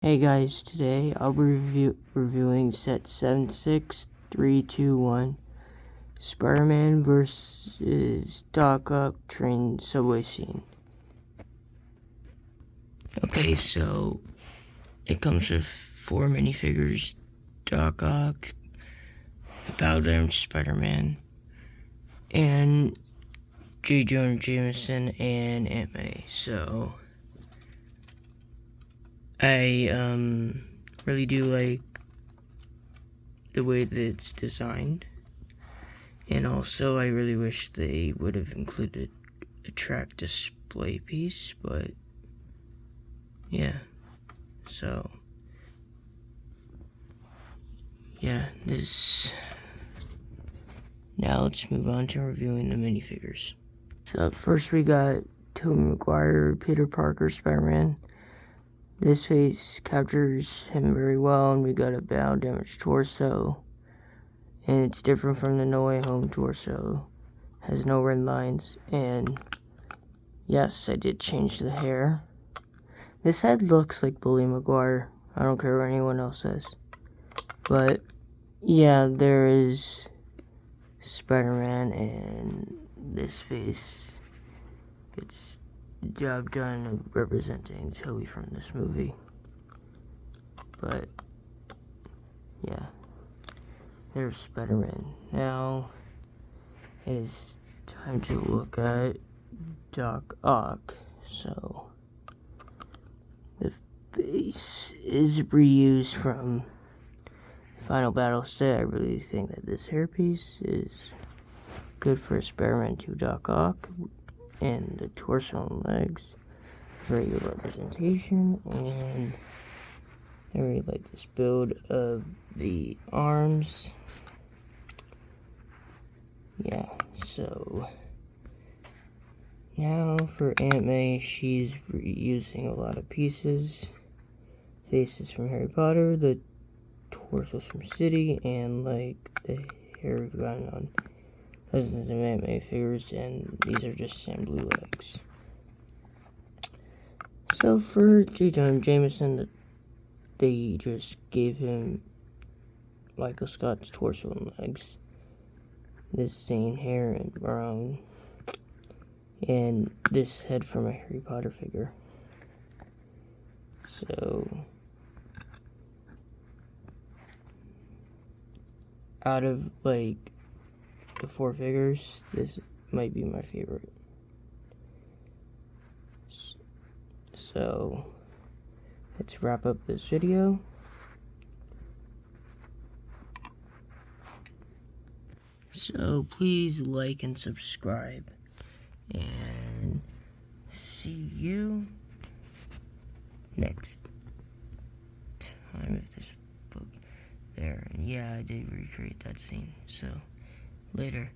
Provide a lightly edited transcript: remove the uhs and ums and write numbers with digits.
Hey guys, today I'll be reviewing set 76321, Spider-Man vs. Doc Ock train subway scene. Okay, so it comes with 4 minifigures: Doc Ock, Battle Damage Spider-Man, and J. Jonah Jameson and Aunt May. So I really do like the way that it's designed, and also I really wish they would have included a track display piece, but yeah. So yeah, now let's move on to reviewing the minifigures. So first we got Tobey Maguire, Peter Parker, Spider-Man. This face captures him very well, and we got a battle damaged torso, and it's different from the No Way Home torso. Has no red lines, and yes, I did change the hair. This head looks like Bully Maguire. I don't care what anyone else says. But yeah, there is Spider-Man, and this face gets the job done of representing Tobey from this movie. But yeah, there's Spider-Man. Now it is time to look at Doc Ock. So the face is reused from Final Battle set. I really think that this hairpiece is good for Spider-Man 2 Doc Ock, and the torso and legs, very good representation. And I really like this build of the arms. Yeah, so now for Aunt May, she's reusing a lot of pieces. Faces from Harry Potter, the torsos from City, and like the hair we've gotten on dozens of Aunt May figures, and these are just Sam Blue legs. So for J. Jonah Jameson, they just gave him Michael Scott's torso and legs, this same hair and brown, and this head from a Harry Potter figure. So out of like the 4 figures, this might be my favorite. So let's wrap up this video. So please like and subscribe, and see you next time if this book there. And yeah, I did recreate that scene. So later.